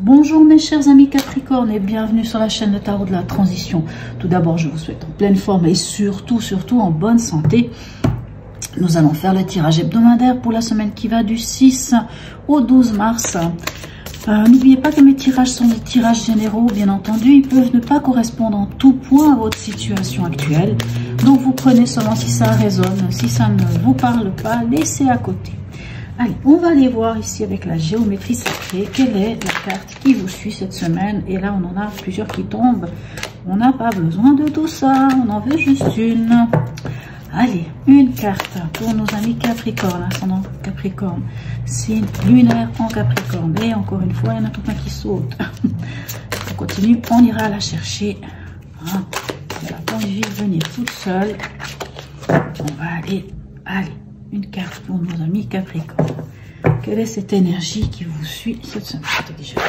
Bonjour mes chers amis Capricorne et bienvenue sur la chaîne de Tarot de la Transition. Tout d'abord, je vous souhaite en pleine forme et surtout en bonne santé. Nous allons faire le tirage hebdomadaire pour la semaine qui va du 6 au 12 mars. N'oubliez pas que mes tirages sont des tirages généraux, bien entendu. Ils peuvent ne pas correspondre en tout point à votre situation actuelle. Donc vous prenez seulement si ça résonne. Si ça ne vous parle pas, laissez à côté. Allez, on va aller voir ici avec la géométrie sacrée, quelle est la carte qui vous suit cette semaine. Et là, on en a plusieurs qui tombent. On n'a pas besoin de tout ça, on en veut juste une. Allez, une carte pour nos amis Capricorne, ascendant Capricorne. Signe lunaire en Capricorne. Et encore une fois, il y en a tout un qui saute. On continue, on ira la chercher. Hein. Elle n'a pas envie de venir toute seule. On va aller, une carte pour nos amis Capricorne. Quelle est cette énergie qui vous suit cette semaine? Déjà,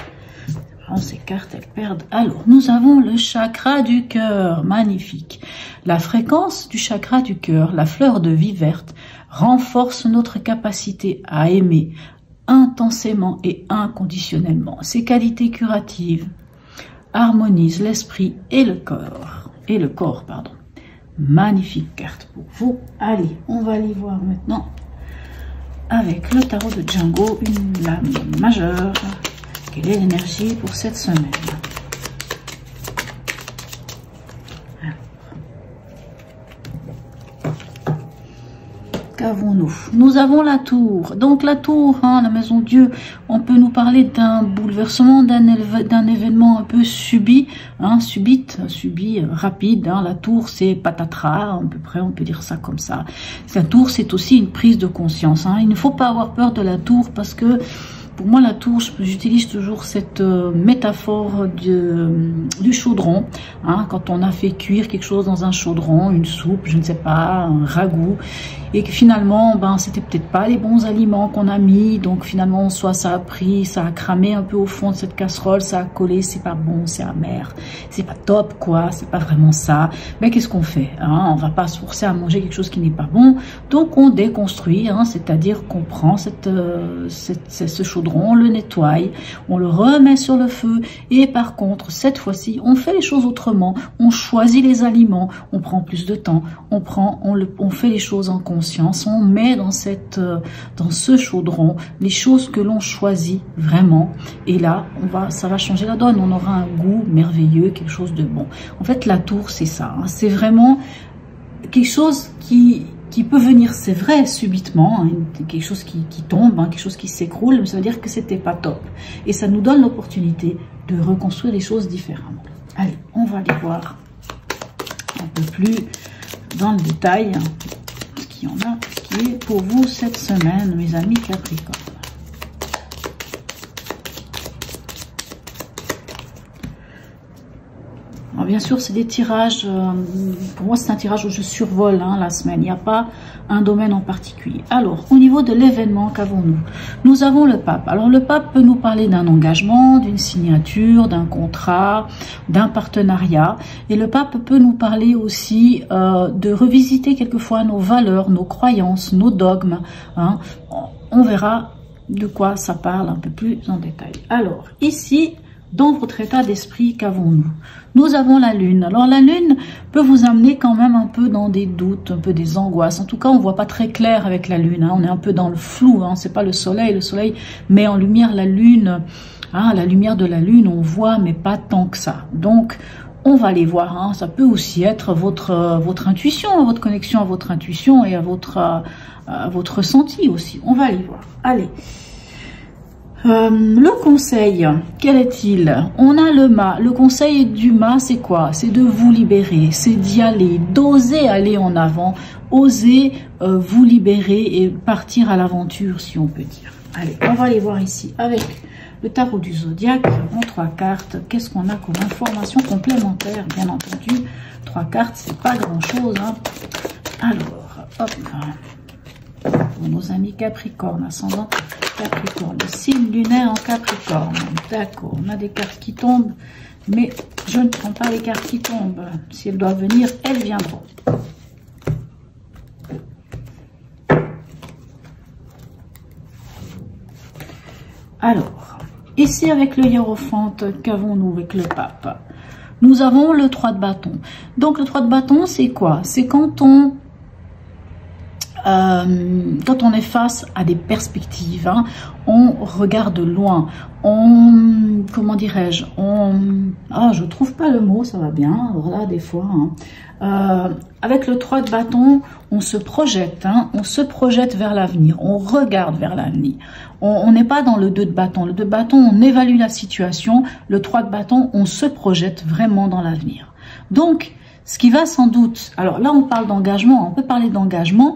vraiment, ces cartes, elles perdent. Alors, nous avons le chakra du cœur. Magnifique. La fréquence du chakra du cœur, la fleur de vie verte, renforce notre capacité à aimer intensément et inconditionnellement. Ses qualités curatives harmonisent l'esprit et le corps. Magnifique carte pour vous. Allez, on va aller voir maintenant avec le tarot de Django, une lame majeure. Quelle est l'énergie pour cette semaine? Qu'avons-nous? Nous avons la tour. Donc la tour, hein, la maison Dieu, on peut nous parler d'un bouleversement, d'un événement un peu subi, hein, rapide. Hein. La tour, c'est patatras, à peu près, on peut dire ça comme ça. La tour, c'est aussi une prise de conscience. Hein. Il ne faut pas avoir peur de la tour parce que pour moi, la tour, j'utilise toujours cette métaphore du chaudron. Hein, quand on a fait cuire quelque chose dans un chaudron, une soupe, je ne sais pas, un ragoût, et que finalement, c'était peut-être pas les bons aliments qu'on a mis, donc finalement, soit ça a cramé un peu au fond de cette casserole, ça a collé, c'est pas bon, c'est amer, c'est pas top, quoi, c'est pas vraiment ça. Mais qu'est-ce qu'on fait, hein? On va pas se forcer à manger quelque chose qui n'est pas bon, donc on déconstruit, hein, c'est-à-dire qu'on prend ce chaudron, on le nettoie, on le remet sur le feu, et par contre, cette fois-ci, on fait les choses autrement, on choisit les aliments, on prend plus de temps, on fait les choses en conscience, on met dans ce chaudron les choses que l'on choisit vraiment, et là, ça va changer la donne, on aura un goût merveilleux, quelque chose de bon. En fait, la tour, c'est ça, hein, c'est vraiment quelque chose qui peut venir, c'est vrai, subitement, hein, quelque chose qui tombe, hein, quelque chose qui s'écroule, mais ça veut dire que c'était pas top. Et ça nous donne l'opportunité de reconstruire les choses différemment. Allez, on va aller voir un peu plus dans le détail ce qu'il y en a, ce qui est pour vous cette semaine, mes amis Capricorne. Alors bien sûr, c'est des tirages, pour moi c'est un tirage où je survole la semaine, il n'y a pas un domaine en particulier. Alors, au niveau de l'événement, qu'avons-nous? Nous avons le pape. Alors le pape peut nous parler d'un engagement, d'une signature, d'un contrat, d'un partenariat. Et le pape peut nous parler aussi de revisiter quelquefois nos valeurs, nos croyances, nos dogmes. Hein. On verra de quoi ça parle un peu plus en détail. Alors, ici, dans votre état d'esprit, qu'avons-nous? Nous avons la lune. Alors la lune peut vous amener quand même un peu dans des doutes, un peu des angoisses. En tout cas, on voit pas très clair avec la lune. Hein. On est un peu dans le flou. Hein. C'est pas le soleil. Le soleil met en lumière la lune. Hein. La lumière de la lune, on voit, mais pas tant que ça. Donc, on va aller voir. Hein. Ça peut aussi être votre intuition, votre connexion à votre intuition et à votre ressenti aussi. On va aller voir. Allez. Le conseil, quel est-il? On a le mât. Le conseil du mât, c'est quoi? C'est de vous libérer, c'est d'y aller, d'oser aller en avant, oser vous libérer et partir à l'aventure, si on peut dire. Allez, on va aller voir ici avec le tarot du zodiaque en 3 cartes. Qu'est-ce qu'on a comme information complémentaire? Bien entendu, 3 cartes, c'est pas grand-chose. Hein. Alors, hop. Pour nos amis Capricorne, ascendant Capricorne, le signe lunaire en Capricorne. D'accord, on a des cartes qui tombent, mais je ne prends pas les cartes qui tombent. Si elles doivent venir, elles viendront. Alors, Ici, avec le hiérophant, qu'avons-nous avec le pape? Nous avons le 3 de bâton. Donc, le 3 de bâton, c'est quoi? C'est quand on est face à des perspectives, hein, on regarde loin, on, comment dirais-je, je trouve pas le mot, ça va bien, voilà, des fois, hein. Avec le 3 de bâton, on se projette, hein, on se projette vers l'avenir, on regarde vers l'avenir, on n'est pas dans le 2 de bâton, le 2 de bâton, on évalue la situation, le 3 de bâton, on se projette vraiment dans l'avenir. Donc, ce qui va sans doute, alors là on parle d'engagement, on peut parler d'engagement.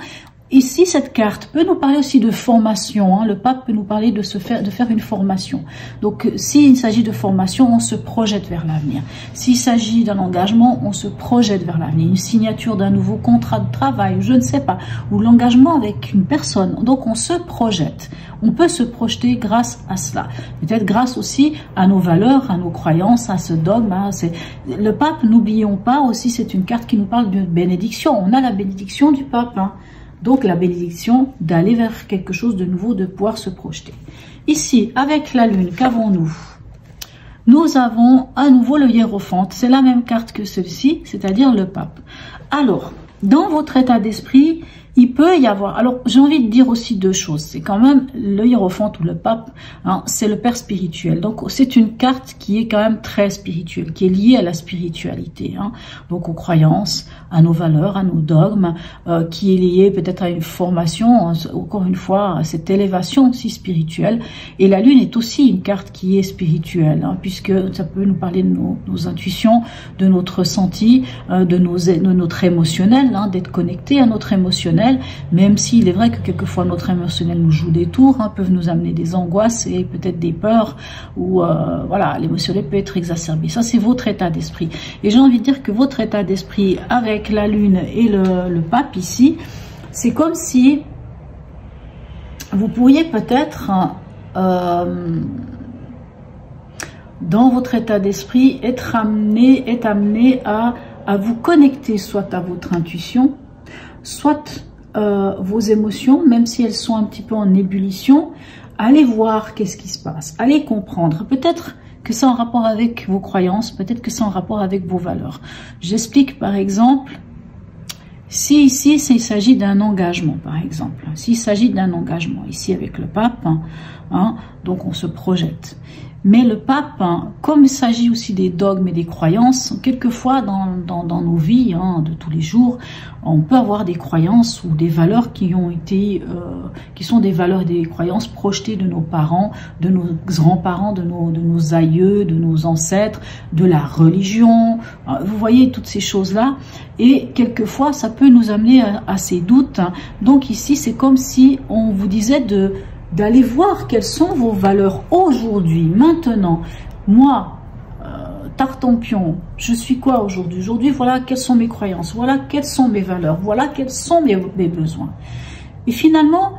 Ici, cette carte peut nous parler aussi de formation. Hein. Le pape peut nous parler de faire une formation. Donc, s'il s'agit de formation, on se projette vers l'avenir. S'il s'agit d'un engagement, on se projette vers l'avenir. Une signature d'un nouveau contrat de travail, je ne sais pas, ou l'engagement avec une personne. Donc, on se projette. On peut se projeter grâce à cela. Peut-être grâce aussi à nos valeurs, à nos croyances, à ce dogme. Hein. Le pape, n'oublions pas aussi, c'est une carte qui nous parle de bénédiction. On a la bénédiction du pape, hein. Donc, la bénédiction d'aller vers quelque chose de nouveau, de pouvoir se projeter. Ici, avec la lune, qu'avons-nous? Nous avons à nouveau le hiérophant. C'est la même carte que celle-ci, c'est-à-dire le pape. Alors, dans votre état d'esprit, il peut y avoir... Alors, j'ai envie de dire aussi deux choses. C'est quand même le hiérophant ou le pape, hein, c'est le père spirituel. Donc, c'est une carte qui est quand même très spirituelle, qui est liée à la spiritualité. Hein, donc, aux croyances, à nos valeurs, à nos dogmes, qui est liée peut-être à une formation, encore une fois, à cette élévation aussi spirituelle. Et la lune est aussi une carte qui est spirituelle, hein, puisque ça peut nous parler de nos intuitions, de notre ressenti, de notre émotionnel, hein, d'être connecté à notre émotionnel. Même s'il est vrai que quelquefois notre émotionnel nous joue des tours, hein, peuvent nous amener des angoisses et peut-être des peurs, ou voilà, l'émotionnel peut être exacerbé. Ça, c'est votre état d'esprit. Et j'ai envie de dire que votre état d'esprit avec la lune et le pape ici, c'est comme si vous pourriez peut-être, dans votre état d'esprit, être amené à vous connecter soit à votre intuition, soit vos émotions, même si elles sont un petit peu en ébullition. Allez voir qu'est-ce qui se passe, allez comprendre. Peut-être que c'est en rapport avec vos croyances, peut-être que c'est en rapport avec vos valeurs. J'explique par exemple, si ici il s'agit d'un engagement par exemple, s'il s'agit d'un engagement, ici avec le pape, hein, donc on se projette. Mais le pape, hein, comme il s'agit aussi des dogmes et des croyances, quelquefois dans nos vies, hein, de tous les jours, on peut avoir des croyances ou des valeurs qui ont été, qui sont des valeurs et des croyances projetées de nos parents, de nos grands-parents, de nos aïeux, de nos ancêtres, de la religion. Vous voyez toutes ces choses-là. Et quelquefois, ça peut nous amener à ces doutes. Donc ici, c'est comme si on vous disait d'aller voir quelles sont vos valeurs aujourd'hui, maintenant. Moi, Tartampion, je suis quoi aujourd'hui? Aujourd'hui, voilà quelles sont mes croyances, voilà quelles sont mes valeurs, voilà quels sont mes besoins. Et finalement,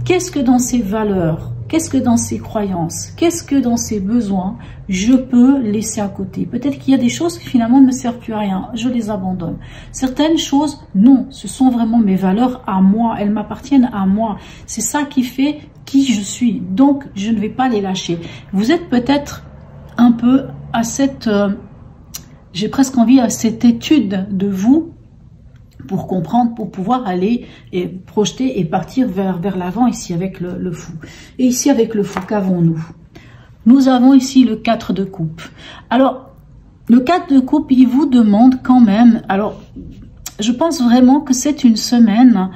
qu'est-ce que dans ces valeurs, qu'est-ce que dans ces croyances, qu'est-ce que dans ces besoins, je peux laisser à côté? Peut-être qu'il y a des choses qui finalement ne me servent plus à rien, je les abandonne. Certaines choses, non, ce sont vraiment mes valeurs à moi, elles m'appartiennent à moi. C'est ça qui fait qui je suis, donc je ne vais pas les lâcher. Vous êtes peut-être un peu à cette, j'ai presque envie à cette étude de vous pour comprendre, pour pouvoir aller et projeter et partir vers l'avant ici avec le fou. Et ici avec le fou, qu'avons-nous? Nous avons ici le 4 de coupe. Alors, le 4 de coupe, il vous demande quand même, alors je pense vraiment que c'est une semaine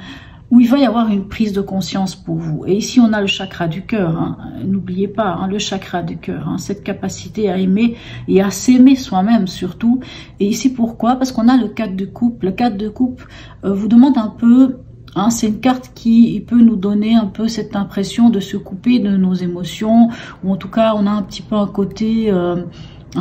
où il va y avoir une prise de conscience pour vous. Et ici, on a le chakra du cœur. Hein. N'oubliez pas, hein, le chakra du cœur. Hein, cette capacité à aimer et à s'aimer soi-même surtout. Et ici, pourquoi? Parce qu'on a le 4 de coupe. Le 4 de coupe vous demande un peu... Hein, c'est une carte qui peut nous donner un peu cette impression de se couper de nos émotions. Ou en tout cas, on a un petit peu un côté... un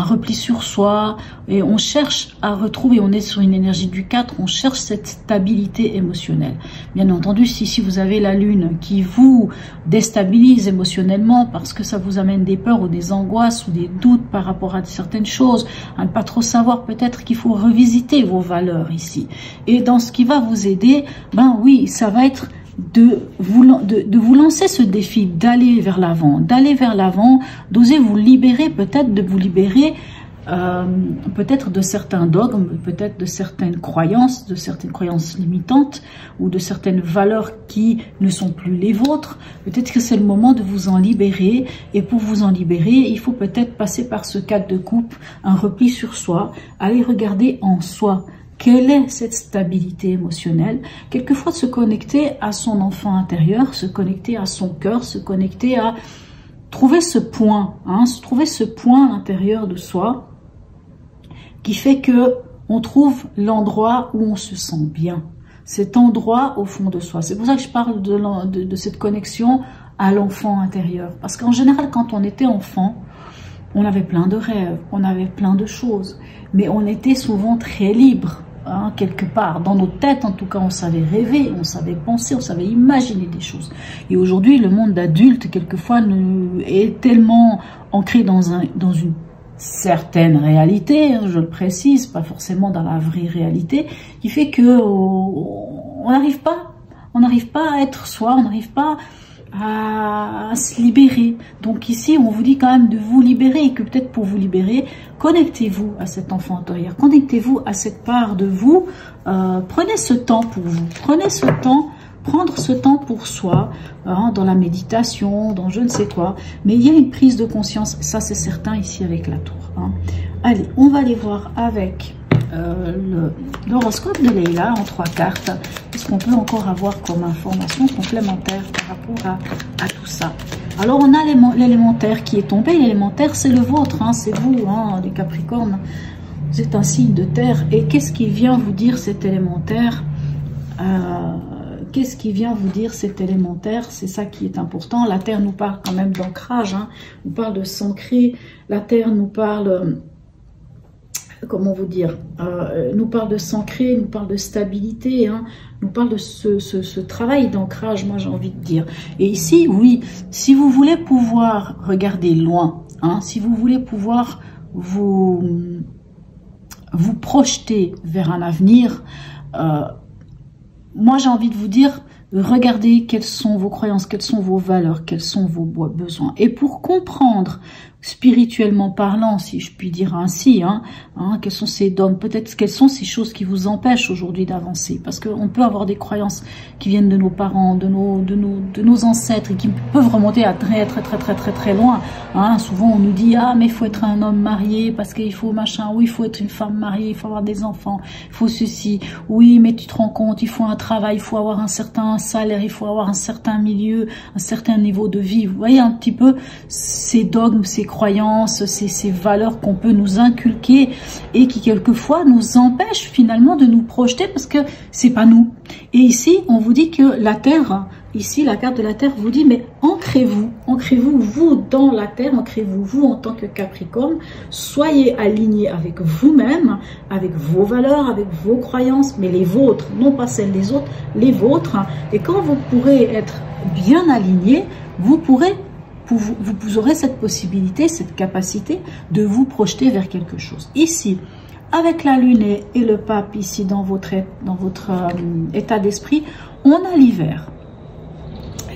repli sur soi, et on cherche à retrouver, on est sur une énergie du 4, on cherche cette stabilité émotionnelle. Bien entendu, si vous avez la lune qui vous déstabilise émotionnellement parce que ça vous amène des peurs ou des angoisses ou des doutes par rapport à certaines choses, à ne pas trop savoir, peut-être qu'il faut revisiter vos valeurs ici. Et dans ce qui va vous aider, ben oui, ça va être de vous lancer ce défi, d'aller vers l'avant, d'oser vous libérer, peut-être de vous libérer peut-être de certains dogmes, peut-être de certaines croyances limitantes ou de certaines valeurs qui ne sont plus les vôtres. Peut-être que c'est le moment de vous en libérer, et pour vous en libérer, il faut peut-être passer par ce cadre de coupe, un repli sur soi, aller regarder en soi. Quelle est cette stabilité émotionnelle? Quelquefois se connecter à son enfant intérieur, se connecter à son cœur, se connecter à trouver ce point, trouver ce point à l'intérieur de soi qui fait que on trouve l'endroit où on se sent bien. Cet endroit au fond de soi. C'est pour ça que je parle de cette connexion à l'enfant intérieur. Parce qu'en général, quand on était enfant, on avait plein de rêves, on avait plein de choses, mais on était souvent très libre. Quelque part, dans nos têtes en tout cas, on savait rêver, on savait penser, on savait imaginer des choses. Et aujourd'hui, le monde d'adulte, quelquefois, est tellement ancré dans une certaine réalité, je le précise, pas forcément dans la vraie réalité, qui fait que on n'arrive pas à être soi, on n'arrive pas à se libérer. Donc ici, on vous dit quand même de vous libérer, et que peut-être pour vous libérer, connectez-vous à cet enfant intérieur, connectez-vous à cette part de vous, prenez ce temps pour vous, prenez ce temps, prendre ce temps pour soi, dans la méditation, dans je ne sais quoi, mais il y a une prise de conscience, ça c'est certain ici avec la tour. Allez, on va aller voir avec l'horoscope de Leïla en 3 cartes. Qu'est-ce qu'on peut encore avoir comme information complémentaire par rapport à tout ça? Alors on a l'élémentaire qui est tombé. L'élémentaire c'est le vôtre, c'est vous, les Capricornes. Vous êtes un signe de terre. Et qu'est-ce qui vient vous dire cet élémentaire? Qu'est-ce qui vient vous dire cet élémentaire? C'est ça qui est important. La terre nous parle quand même d'ancrage, nous parle de s'ancrer. La terre nous parle... comment vous dire, nous parle de s'ancrer, nous parle de stabilité, nous parle de ce travail d'ancrage, moi j'ai envie de dire. Et ici, oui, si vous voulez pouvoir regarder loin, si vous voulez pouvoir vous projeter vers un avenir, moi j'ai envie de vous dire, regardez quelles sont vos croyances, quelles sont vos valeurs, quels sont vos besoins. Et pour comprendre, spirituellement parlant, si je puis dire ainsi, quels sont ces dogmes, peut-être quelles sont ces choses qui vous empêchent aujourd'hui d'avancer. Parce qu'on peut avoir des croyances qui viennent de nos parents, de nos ancêtres, et qui peuvent remonter à très loin. Souvent on nous dit, mais il faut être un homme marié, parce qu'il faut machin, oui, il faut être une femme mariée, il faut avoir des enfants, il faut ceci, oui, mais tu te rends compte, il faut un travail, il faut avoir un certain salaire, il faut avoir un certain milieu, un certain niveau de vie. Vous voyez un petit peu ces dogmes, ces croyances, ces valeurs qu'on peut nous inculquer et qui quelquefois nous empêchent finalement de nous projeter parce que c'est pas nous. Et ici, on vous dit que la Terre, ici la carte de la Terre vous dit, mais ancrez-vous, vous dans la Terre, ancrez-vous, vous en tant que Capricorne, soyez alignés avec vous-même, avec vos valeurs, avec vos croyances, mais les vôtres, non pas celles des autres, les vôtres. Et quand vous pourrez être bien alignés, vous aurez cette possibilité, cette capacité de vous projeter vers quelque chose. Ici, avec la Lune et le Pape, ici dans votre état d'esprit, on a l'hiver.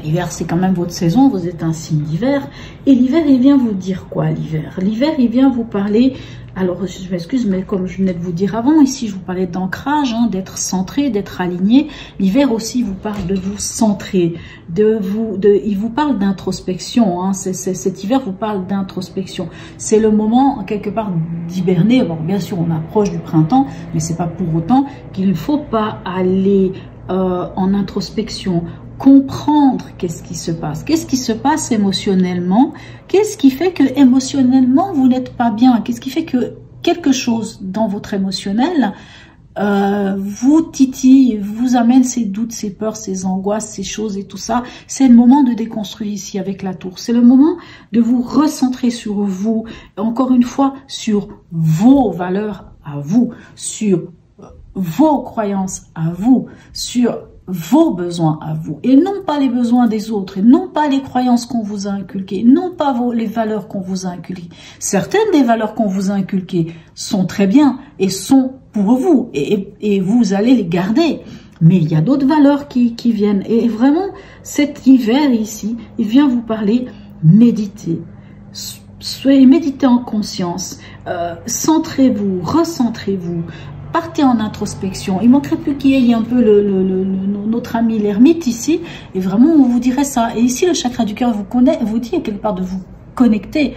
L'hiver, c'est quand même votre saison, vous êtes un signe d'hiver. Et l'hiver, il vient vous dire quoi, l'hiver? L'hiver, il vient vous parler... Alors, je m'excuse, mais comme je venais de vous dire avant, ici, je vous parlais d'ancrage, d'être centré, d'être aligné. L'hiver aussi vous parle de vous centrer, il vous parle d'introspection. Cet hiver vous parle d'introspection. C'est le moment, quelque part, d'hiberner. Bon, bien sûr, on approche du printemps, mais c'est pas pour autant qu'il ne faut pas aller en introspection. Comprendre qu'est-ce qui se passe émotionnellement, qu'est-ce qui fait que émotionnellement vous n'êtes pas bien, qu'est-ce qui fait que quelque chose dans votre émotionnel vous titille, vous amène ces doutes, ces peurs, ces angoisses, ces choses et tout ça. C'est le moment de déconstruire ici avec la tour, c'est le moment de vous recentrer sur vous, encore une fois sur vos valeurs à vous, sur vos croyances à vous, sur vos besoins à vous, et non pas les besoins des autres, et non pas les croyances qu'on vous a inculquées, non pas les valeurs qu'on vous a inculquées. Certaines des valeurs qu'on vous a inculquées sont très bien et sont pour vous, et vous allez les garder. Mais il y a d'autres valeurs qui viennent. Et vraiment, cet hiver ici, il vient vous parler méditer. Soyez méditez en conscience. Centrez-vous, recentrez-vous. Partez en introspection. Il manquerait plus qu'il y ait un peu notre ami l'ermite ici. Et vraiment, on vous dirait ça. Et ici, le chakra du cœur vous dit quelque part de vous connecter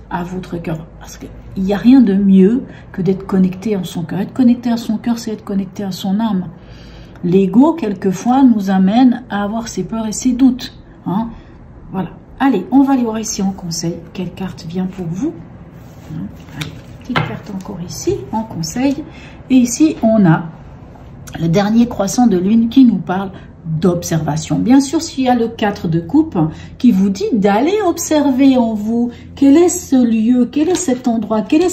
à votre cœur. Parce qu'il n'y a rien de mieux que d'être connecté à son cœur. Être connecté à son cœur, c'est être connecté à son âme. L'ego, quelquefois, nous amène à avoir ses peurs et ses doutes. Hein? Voilà. Allez, on va aller voir ici en conseil. Quelle carte vient pour vous? Allez, petite carte encore ici, en conseil. Et ici, on a le dernier croissant de lune qui nous parle d'observation. Bien sûr, s'il y a le 4 de coupe qui vous dit d'aller observer en vous quel est ce lieu, quel est cet endroit, quel est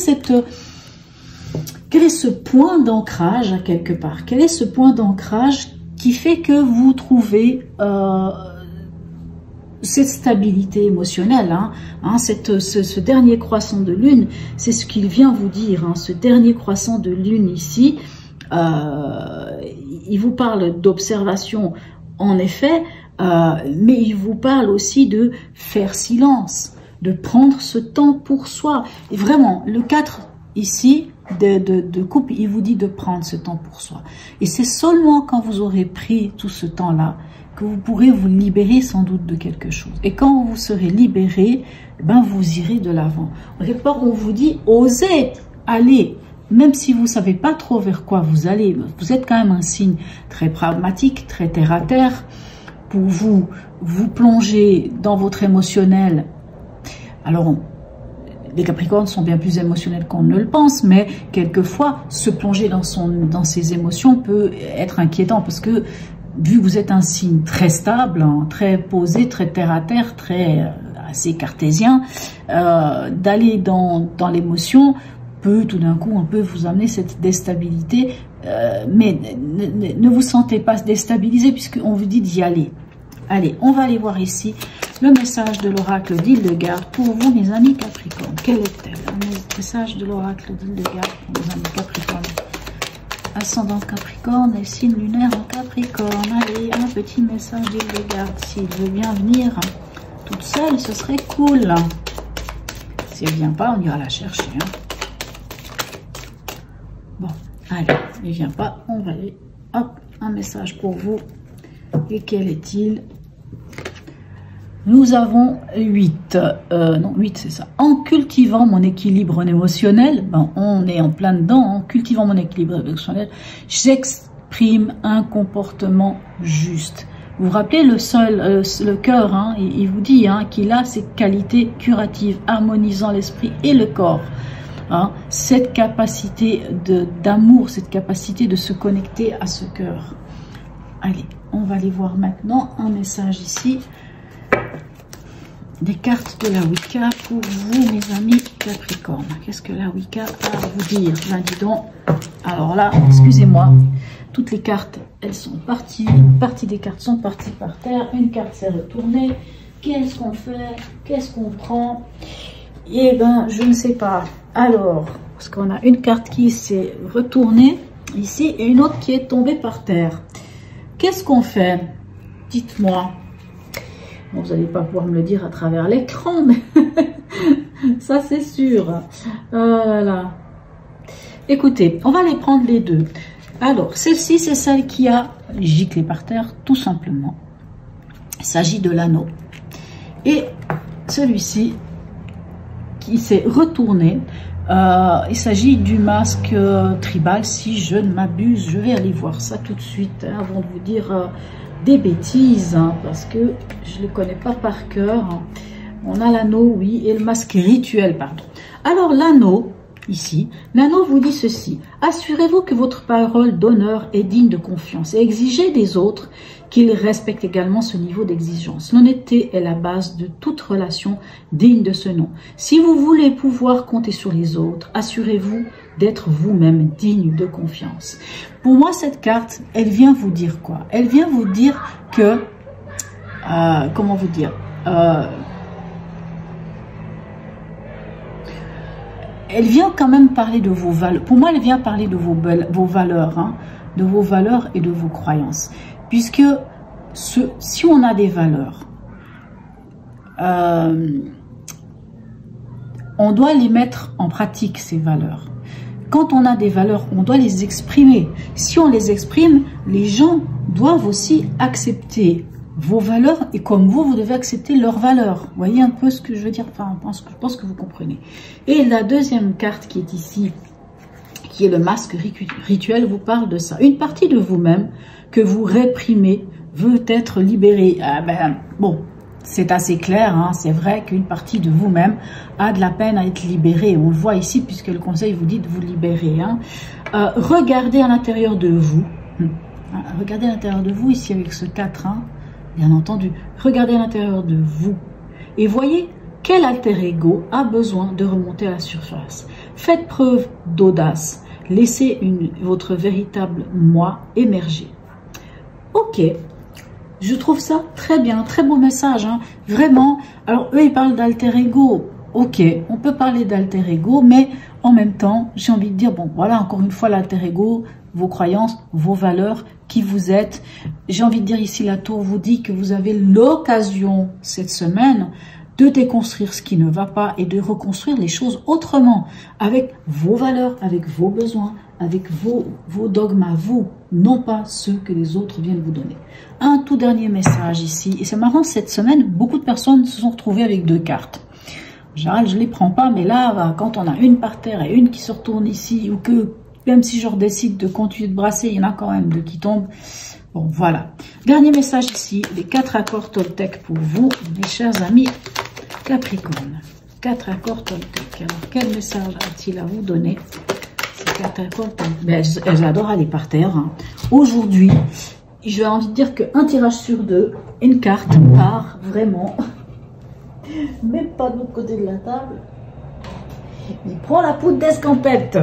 ce point d'ancrage à quelque part, quel est ce point d'ancrage qui fait que vous trouvez cette stabilité émotionnelle, ce dernier croissant de lune, c'est ce qu'il vient vous dire, ce dernier croissant de lune ici, il vous parle d'observation en effet, mais il vous parle aussi de faire silence, de prendre ce temps pour soi. Et vraiment, le 4 ici de coupe, il vous dit de prendre ce temps pour soi. Et c'est seulement quand vous aurez pris tout ce temps-là que vous pourrez vous libérer sans doute de quelque chose. Et quand vous serez libéré, ben vous irez de l'avant. Quelque part, on vous dit, osez aller, même si vous ne savez pas trop vers quoi vous allez. Vous êtes quand même un signe très pragmatique, très terre-à-terre. Pour vous plonger dans votre émotionnel. Alors, les Capricornes sont bien plus émotionnels qu'on ne le pense, mais quelquefois, se plonger dans ses émotions peut être inquiétant parce que vu que vous êtes un signe très stable, très posé, très terre-à-terre, assez cartésien, d'aller dans l'émotion peut tout d'un coup un peu vous amener cette déstabilité, mais ne vous sentez pas déstabilisé puisqu'on vous dit d'y aller. Allez, on va aller voir ici le message de l'oracle d'Hildegard pour vous, mes amis Capricornes. Quel est-elle? Le message de l'oracle d'Hildegard pour mes amis Capricornes. Ascendant Capricorne et signe lunaire en Capricorne. Allez, un petit message d'Hildegard. S'il veut bien venir toute seule, ce serait cool. Si elle ne vient pas, on ira la chercher. Bon, allez, elle ne vient pas, on va aller. Hop, un message pour vous. Et quel est-il? Nous avons 8. Non, 8 c'est ça. En cultivant mon équilibre émotionnel, ben, on est en plein dedans, en cultivant mon équilibre émotionnel, j'exprime un comportement juste. Vous vous rappelez le cœur, il vous dit qu'il a ses qualités curatives, harmonisant l'esprit et le corps. Cette capacité d'amour, cette capacité de se connecter à ce cœur. Allez, on va aller voir maintenant un message ici. Des cartes de la Wicca pour vous, mes amis Capricorne. Qu'est-ce que la Wicca a à vous dire? Ben, dis donc. Alors là, excusez-moi, toutes les cartes, elles sont parties. Une partie des cartes sont parties par terre. Une carte s'est retournée. Qu'est-ce qu'on fait? Qu'est-ce qu'on prend? Eh ben, je ne sais pas. Alors, parce qu'on a une carte qui s'est retournée ici et une autre qui est tombée par terre. Qu'est-ce qu'on fait? Dites-moi. Bon, vous n'allez pas pouvoir me le dire à travers l'écran, mais ça c'est sûr. Voilà. Écoutez, on va les prendre les deux. Alors, celle-ci, c'est celle qui a giclé par terre, tout simplement. Il s'agit de l'anneau. Et celui-ci, qui s'est retourné, il s'agit du masque tribal, si je ne m'abuse. Je vais aller voir ça tout de suite, avant de vous dire des bêtises, parce que je ne les connais pas par cœur. On a l'anneau, oui, et le masque rituel, pardon. Alors, l'anneau, ici, l'anneau vous dit ceci. Assurez-vous que votre parole d'honneur est digne de confiance et exigez des autres qu'ils respectent également ce niveau d'exigence. L'honnêteté est la base de toute relation digne de ce nom. Si vous voulez pouvoir compter sur les autres, assurez-vous d'être vous-même digne de confiance. Pour moi, cette carte, elle vient vous dire quoi? Elle vient vous dire que, comment vous dire, elle vient quand même parler de vos valeurs. Pour moi, elle vient parler de vos valeurs. de vos valeurs et de vos croyances. Puisque si on a des valeurs, on doit les mettre en pratique, ces valeurs. Quand on a des valeurs, on doit les exprimer. Si on les exprime, les gens doivent aussi accepter vos valeurs et comme vous devez accepter leurs valeurs. Vous voyez un peu ce que je veux dire? Enfin, je pense que vous comprenez. Et la deuxième carte qui est ici, qui est le masque rituel, vous parle de ça. Une partie de vous-même que vous réprimez veut être libérée. Bon, c'est assez clair, hein, c'est vrai qu'une partie de vous-même a de la peine à être libérée. On le voit ici puisque le conseil vous dit de vous libérer. Hein. Regardez à l'intérieur de vous. Regardez à l'intérieur de vous ici avec ce 4, hein, bien entendu. Regardez à l'intérieur de vous et voyez quel alter ego a besoin de remonter à la surface. Faites preuve d'audace. Laissez votre véritable moi émerger. Ok. Je trouve ça très bien, très beau message, hein, vraiment. Alors, eux, ils parlent d'alter ego. Ok, on peut parler d'alter ego, mais en même temps, j'ai envie de dire, bon, voilà, encore une fois, l'alter ego, vos croyances, vos valeurs, qui vous êtes. J'ai envie de dire ici, la tour vous dit que vous avez l'occasion, cette semaine, de déconstruire ce qui ne va pas et de reconstruire les choses autrement, avec vos valeurs, avec vos besoins, avec vos dogmes à vous, non pas ceux que les autres viennent vous donner. Un tout dernier message ici, et c'est marrant, cette semaine, beaucoup de personnes se sont retrouvées avec 2 cartes. En général, je ne les prends pas, mais là, quand on a une par terre et une qui se retourne ici, ou que, même si je décide de continuer de brasser, il y en a quand même 2 qui tombent. Bon, voilà. Dernier message ici, les 4 accords Toltec pour vous, mes chers amis Capricorne. 4 accords Toltec. Alors, quel message a-t-il à vous donner? Ces 4 accords Toltec. J'adore aller par terre. Hein. Aujourd'hui, j'ai envie de dire qu'un tirage sur 2, une carte part vraiment, même pas de l'autre côté de la table. Il prend la poudre d'escampette.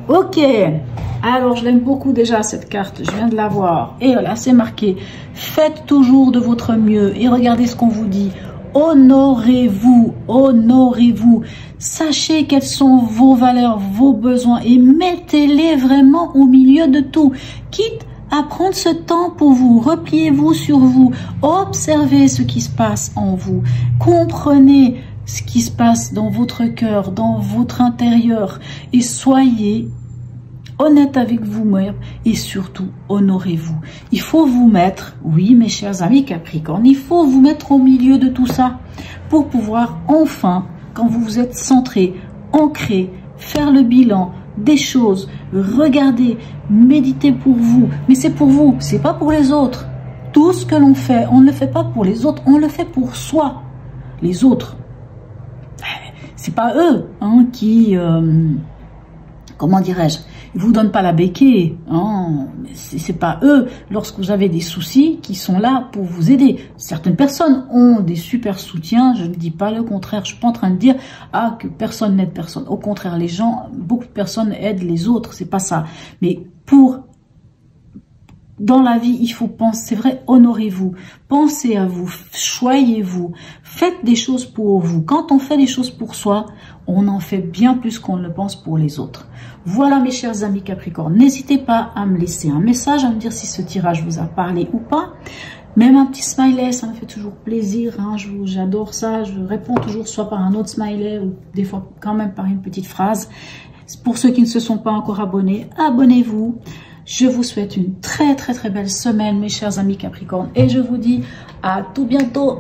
Ok. Alors, je l'aime beaucoup déjà, cette carte. Je viens de la voir. Et là, c'est marqué. Faites toujours de votre mieux. Et regardez ce qu'on vous dit. Honorez-vous. Honorez-vous. Sachez quelles sont vos valeurs, vos besoins. Et mettez-les vraiment au milieu de tout. Quitte à prendre ce temps pour vous. Repliez-vous sur vous. Observez ce qui se passe en vous. Comprenez ce qui se passe dans votre cœur, dans votre intérieur. Et soyez honnête avec vous-même et surtout honorez-vous. Il faut vous mettre, oui mes chers amis Capricorne, il faut vous mettre au milieu de tout ça pour pouvoir enfin, quand vous vous êtes centré, ancré, faire le bilan des choses, regarder, méditer pour vous. Mais c'est pour vous, c'est pas pour les autres. Tout ce que l'on fait, on ne le fait pas pour les autres, on le fait pour soi. Les autres, c'est pas eux hein, qui... comment dirais-je, ils vous donnent pas la béquille, hein, c'est pas eux, lorsque vous avez des soucis, qui sont là pour vous aider. Certaines personnes ont des super soutiens, je ne dis pas le contraire, je suis pas en train de dire que personne n'aide personne. Au contraire, les gens, beaucoup de personnes aident les autres, c'est pas ça. Mais dans la vie, il faut penser, c'est vrai, honorez-vous, pensez à vous, choyez-vous, faites des choses pour vous. Quand on fait des choses pour soi, on en fait bien plus qu'on ne le pense pour les autres. Voilà mes chers amis Capricorne, n'hésitez pas à me laisser un message, à me dire si ce tirage vous a parlé ou pas. Même un petit smiley, ça me fait toujours plaisir, hein, j'adore ça, je réponds toujours soit par un autre smiley ou des fois quand même par une petite phrase. Pour ceux qui ne se sont pas encore abonnés, abonnez-vous. Je vous souhaite une très très très belle semaine mes chers amis Capricorne et je vous dis à tout bientôt.